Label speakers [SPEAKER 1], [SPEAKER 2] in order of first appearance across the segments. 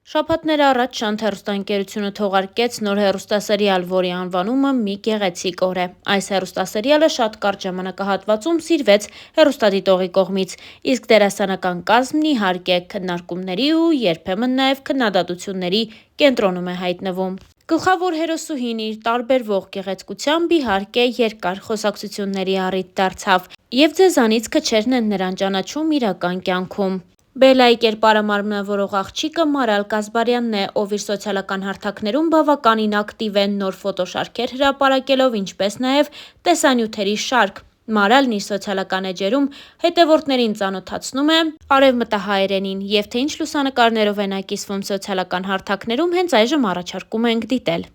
[SPEAKER 1] Շաբաթներ առաջ Շանթ հեռուստաընկերությունը թողարկեց նոր հեռուստասերիալ, որի անվանումը մի գեղեցիկ օր է։ Այս հեռուստասերիալը շատ կարճ ժամանակահատվածում սիրվեց հեռուստադիտողի կողմից, իսկ դերասանական կազմն իհարկե քննարկումների ու երբեմն նաև քննադատությունների կենտրոնում է հայտնվում։ Գլխավոր հերոսուհին իր տարբերվող գեղեցկությամբ իհարկե երկար խոսակցությունների առիթ դարձավ, եւ ձեզանից քչերն են նրան ճանաչում իրական կյանքում։ Բելայի կերպարամարմնավորող աղջիկը Մարալ Կազբարյանն է, ով իր սոցիալական հարթակներում բավականին ակտիվ է, նոր ֆոտոշարքեր հրապարակելով, ինչպես նաև տեսանյութերի շարք։ Մարալն իր սոցիալական էջերում հետևորդներին ծանոթացնում է արևմտահայերենին, եւ թե ինչ լուսանկարներով է նա կիսվում սոցիալական հարթակներում, հենց այժմ առաջարկում ենք դիտել։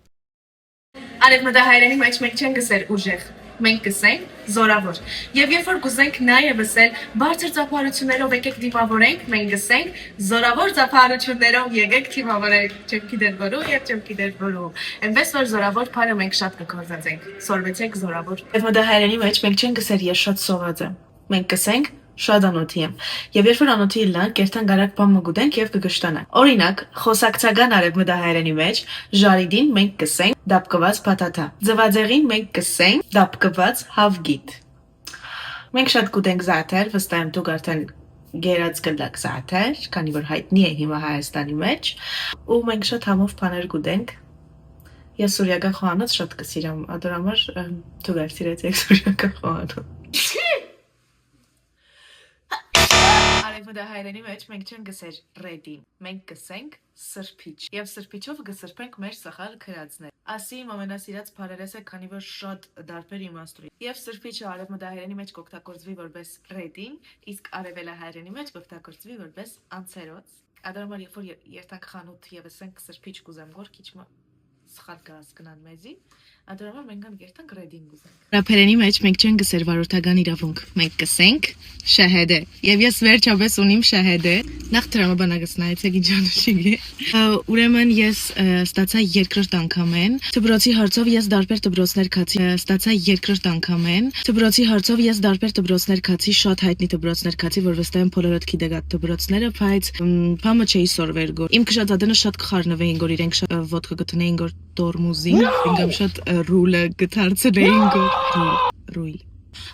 [SPEAKER 2] Արևմտահայերենի մեջ մենք չենք գսել ուժեղ, մենք գսենք զորավոր։ Եվ երբ որ գուզենք նաև ասել բարձր ծափարություններով եկեք դիմավորենք, մենք գսենք զորավոր ծափարություններով եկեք դիմավորենք, չեմ գիտեր որու եւ չեմ գիտեր որու։ Այնպես որ զորավոր բառը մենք շատ կկործածենք։ Սորվեցեք զորավոր։ Արևմտահայերենի մեջ մենք չենք գսել ես շատ սոված եմ։ Մենք գսենք շատ անոթի եմ։ Եվ երբ որ անոթի լան, կերտան գարակ բան մգուտենք եւ կգշտանանք։ Օրինակ, խոսակցական արևմտահայերենի մեջ ժարիդին մենք կսենք դապկված փաթաթա։ Ձվածեղին մենք կսենք դապկված հավգիտ։ Մենք շատ կուտենք զաթեր, վստահ եմ դուք արդեն գերած կլակ զաթեր, քանի որ հայտնի է հիմա Հայաստանի մեջ, ու մենք շատ համով բաներ կուտենք։ Ես սուրյական խոհանոց շատ կսիրամ, ադոր համար դուք արձիրեցեք սուրյական խոհանոց։ Արևմտահայերենի մեջ մենք չենք գսեր ռեդին, մենք գսենք սրբիչ եւ սրբիչով կսրբենք մեր սխալ քրածներ։ Ասի իմ ամենասիրած բառերս է, քանի որ շատ դարբեր իմաստ ունի։ Եվ սրբիչը արևմտահայերենի մեջ կօգտագործվի որպես ռեդին, իսկ արևելահայերենի մեջ կօգտագործվի որպես անցերոց։ Ադամար երբ որ երթանք խանութ եւ ասենք սրբիչ կուզեմ գոր քիչ սխալ կհասկնան մեզի, ադամար մենք երթանք ռեդին կուզենք։ Ռափերենի մեջ մենք չենք գսեր վարորդական իրավունք, մենք կսենք շահեդե։ Եվ ես վերջապես ունիմ շահեդե։ Նախ տրամաբանագսնայեցեք ինչ անուշիկ է։ Ուրեմն ես ստացա երկրորդ անգամեն դպրոցի հարցով ես դարբեր դպրոցներ քացի ստացա երկրորդ անգամեն դպրոցի հարցով ես դարբեր դպրոցներ քացի շատ հայտնի դպրոցներ քացի որ վստահ եմ բոլորդ գիտեք դպրոցները բայց բամը չէի սորվեր գոր իմ քշածադենը շատ կխառնվեին գոր իրենք շատ ոդկա գտնեին գոր տորմուզին ինքն շատ ռուլը գթարցնեին գոր ռուլ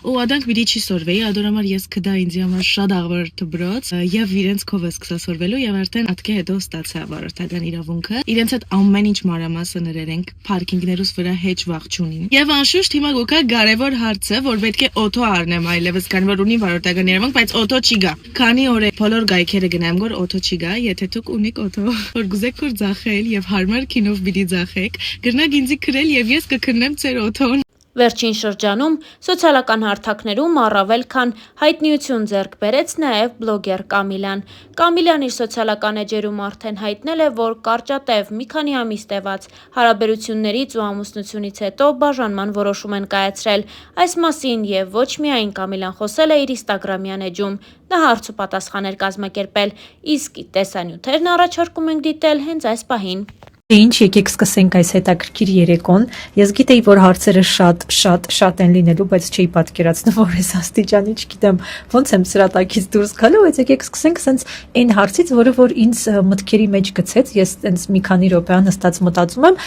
[SPEAKER 2] ու adank մի չի սորվեի ադորամար ես կդա ինձ համար շատ աղվար դպրոց եւ իրենց կով է սկսա սորվելու եւ արդեն ատկե հետո ստացա վարորդական իրավունքը իրենց հետ ամեն ինչ մանրամասը ներերենք парքինգներուս վրա հեչ վաղ չունին եւ անշուշտ հիմա գոկա կարեւոր հարցը որ պետք է օտո առնեմ այլևս քանի որ ունի վարորդական իրավունք բայց օտո չի գա քանի օր է բոլոր գայքերը գնամ գոր օտո չի գա եթե դուք ունիք օտո որ գուզեք որ ձախել եւ հարմար քինով պիտի ձախեք գրնակ ինձի քրել եւ ես կքննեմ ձեր օտոն
[SPEAKER 1] Վերջին շրջանում սոցիալական հարթակներում առավել քան հայտնիություն ձեռք բերեց նաև բլոգեր Կամիլյան։ Կամիլյան իր սոցիալական էջերում արդեն հայտնել է, որ կարճատև մի քանի ամիս տևած հարաբերություններից ու ամուսնությունից հետո բաժանման որոշում են կայացրել։ Այս մասին եւ ոչ միայն Կամիլյան խոսել է իր Instagram-յան էջում, նա հարց ու պատասխաներ կազմակերպել, իսկ տեսանյութերն առաջարկում ենք դիտել հենց այս պահին։
[SPEAKER 3] Ինչ եկեք սկսենք այս հետաքրքիր երեկոն։ Ես գիտեի, որ հարցերը շատ են լինելու, բայց չէի պատկերացնում, որ այս աստիճանի, չգիտեմ, ոնց եմ սրատակից դուրս գալու, բայց եկեք սկսենք սենց այն հարցից, որը որ ինձ մտքերի մեջ գցեց, ես սենց մի քանի րոպե հստակ մտածում եմ,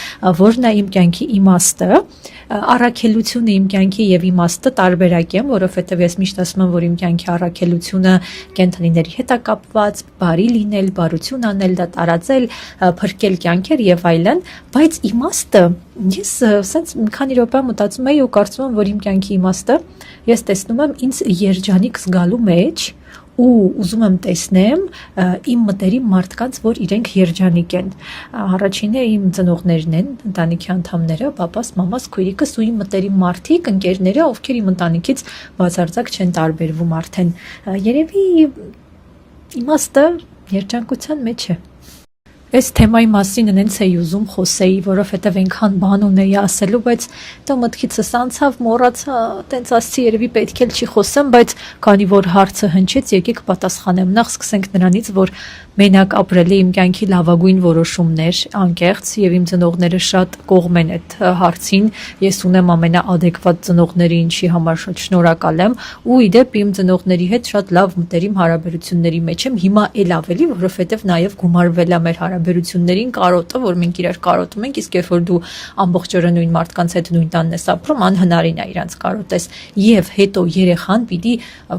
[SPEAKER 3] որն է իմ կյանքի իմաստը, առաքելությունը իմ կյանքի եւ իմաստը տարբերակ եմ, որովհետեւ ես միշտ ասում եմ, որ իմ կյանքի առաքելությունը կենթանիների հետ է կապված, բարի լինել, բարություն անել, դա տարածել, փրկել կյանքեր եւ այլն, բայց իմաստը ես ասենց մի քանի րոպե մտածում եի ու կարծում եմ, որ իմ կյանքի իմաստը ես տեսնում եմ ինձ երջանիկ զգալու մեջ ու ուզում եմ տեսնեմ իմ մտերիմ մարդկանց, որ իրենք երջանիկ են։ Առաջինը իմ ծնողներն են, ընտանիքի անդամները, պապաս, մամաս, քույրիկս ու իմ մտերիմ մարդիկ, ընկերները, ովքեր իմ ընտանիքից բացարձակ չեն տարբերվում արդեն։ Երևի իմաստը երջանկության մեջ է։ Այս թեմայի մասին նենց էի ուզում խոսեի, որովհետև այնքան բան ունեի ասելու, բայց դա մտքիցս անցավ, մոռացա, տենց ասցի երևի պետք էլ չի խոսեմ, բայց քանի որ հարցը հնչեց, եկեք պատասխանեմ։ Նախ սկսենք նրանից, որ մենակ ապրելի իմ կյանքի լավագույն որոշումներ, անկեղծ եւ իմ ծնողները շատ կողմ են այդ հարցին։ Ես ունեմ ամենաադեկվատ ծնողները, ինչի համար շատ շնորհակալ եմ, ու իդեպ իմ ծնողների հետ շատ լավ մտերիմ հարաբերությունների մեջ եմ։ Հիմա էլ ավելի, որովհետև նաեւ գումարվել է մեր հարաբերություններին կարոտը, որ մենք իրար կարոտում ենք, իսկ երբ որ դու ամբողջ օրը նույն մարդկանց հետ նույն տանն ես ապրում, անհնարին է իրանց կարոտես, եւ հետո երեխան պիտի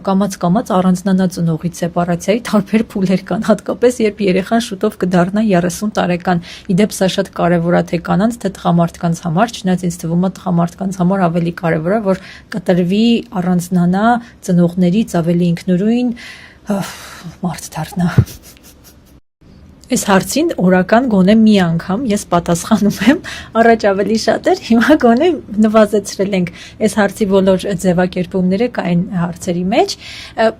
[SPEAKER 3] կամաց առանձնանա ծնողից սեպարացիայի տարբեր փուլեր կան, հատկապես երբ երեխան շուտով կդառնա 30 տարեկան։ Իդեպ սա շատ կարևոր է թե կանանց, թե տղամարդկանց համար, չնայած ինձ թվում է տղամարդկանց համար ավելի կարևոր է, որ կտրվի առանձնանա ծնողներից, ավելի ինքնուրույն մարդ դառնա։ Այս հարցին օրական գոնե մի անգամ ես պատասխանում եմ, առաջ ավելի շատ էր, հիմա գոնե նվազեցրել ենք այս հարցի բոլոր ձևակերպումները կային հարցերի մեջ։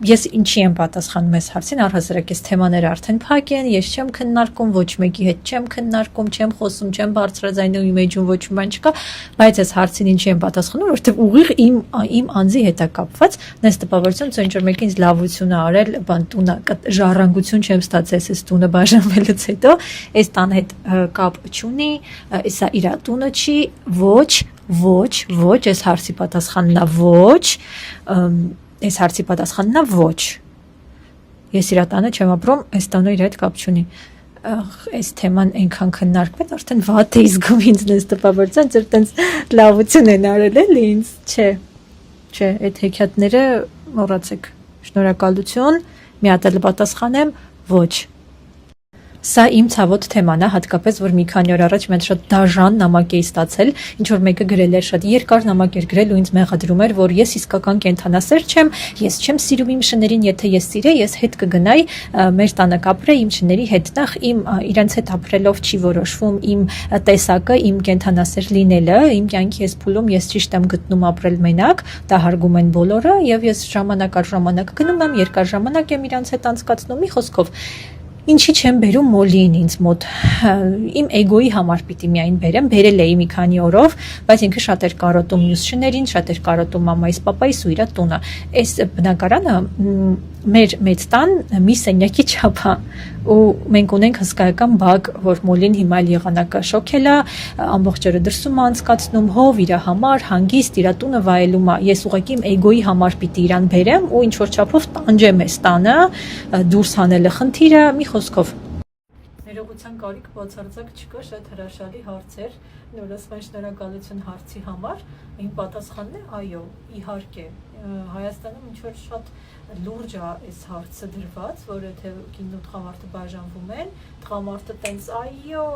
[SPEAKER 3] Ես ինչի եմ պատասխանում այս հարցին, առհասարակ այս թեմաները արդեն փակ են, ես չեմ քննարկում, ոչ մեկի հետ չեմ քննարկում, չեմ խոսում, չեմ բարձրաձայնում իմ էջում ոչ մի բան չկա, բայց այս հարցին ինչի եմ պատասխանում, որովհետև ուղիղ իմ անձի հետ է կապված, նես տպավորություն, որ ինչ որ մեկին լավություն է արել, բան տունը ժառանգություն չեմ ստացել, այս տունը բաժանվել հետո այս տան հետ կապ չունի, սա իր տունը չի, ոչ, այս հարցի պատասխանն է ոչ, այս հարցի պատասխանն է ոչ, ես իր տանը չեմ ապրում, այս տանը իր հետ կապ չունի, այս թեման այնքան քննարկվել, արդեն վատ է զգում ինձ նես տպավորության, որ տենց լավություն են արել էլի ինձ, չէ, այդ հեքիաթները մոռացեք, շնորհակալություն, մի հատ էլ պատասխանեմ, ոչ։ Սա իմ ցավոտ թեման է, հատկապես որ մի քանի օր առաջ մենք շատ դաժան նամակ էի ստացել, ինչ որ մեկը գրել էր շատ երկար նամակ էր գրել ու ինձ մեղադրում էր, որ ես իսկական կենթանասեր չեմ, ես չեմ սիրում իմ շներին, եթե ես սիրեի, ես հետ կգնայի մեր տանը կապրեի իմ շների հետ, նախ իմ իրենց հետ ապրելով չի որոշվում իմ տեսակը, իմ կենթանասեր լինելը, իմ կյանքի ես փուլում ես ճիշտ եմ գտնում ապրել մենակ, դա հարգում են բոլորը եւ ես ժամանակ առ ժամանակ գնում եմ, երկար ժամանակ եմ իրանց հետ անցկացնում, մի խոսքով Ինչի չեմ բերում մոլին ինձ մոտ, իմ էգոյի համար պիտի միայն բերեմ, բերել էի մի քանի օրով, բայց ինքը շատ էր կարոտում մյուս շներին, շատ էր կարոտում մամայիս, պապայիս ու իրա տունը, այս բնակարանը մեր մեծ տան մի սենյակի չափ է ու մենք ունենք հսկայական բակ, որ մոլին հիմա եղանակը շոքել է, ամբողջ օրը դրսում անցկացնում, հով իր համար, հանգիստ իր տունը վայելում է, ես ուղղակի իմ էգոյի համար պիտի իրան բերեմ ու ինչ որ չափով տանջեմ այս տանը, դուրս հանելը խնդիրը, մի խոսքով ներողության կարիք բացարձակ չկա, շատ հրաշալի հարցեր, նորասման շնորհակալություն հարցի համար, իմ պատասխանն է այո, իհարկե, Հայաստանում ինչ որ շատ լուրջ է այս հարցը դրված, որ եթե կինն ու տղամարդը բաժանվում են, տղամարդը տենց այո,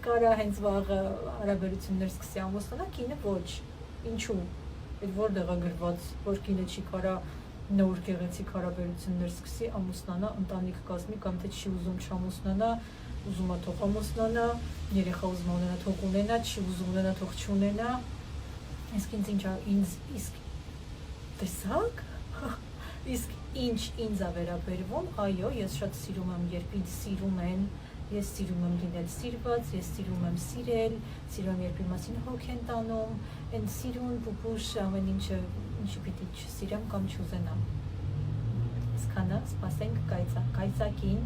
[SPEAKER 3] կարա հենց վաղը հարաբերություններ սկսի ամուսնանալ, կինը ոչ, ինչու, այդ որտեղ է գրված, որ կինը չի կարա նոր գեղեցիկ հարաբերություններ սկսի ամուսնանա, ընտանիք կազմի կամ թե չի ուզում չամուսնանա, ուզում է թող ամուսնանա, երեխա ուզում է ունենա թող ունենա, չի ուզում ունենա թող չունենա, իսկ իսկ տեսակ, իսկ ինչ ինձ է վերաբերվում, այո, ես շատ սիրում եմ, երբ ինձ սիրում են, ես սիրում եմ լինել սիրված, ես սիրում եմ սիրել, սիրում եմ երբ իմ մասին հոգ են տանում, այն սիրուն, պուպուշ, ամեն ինչը պիտի չսիրեմ կամ չուզենամ։ Իսկանա, սպասենք կայծակին,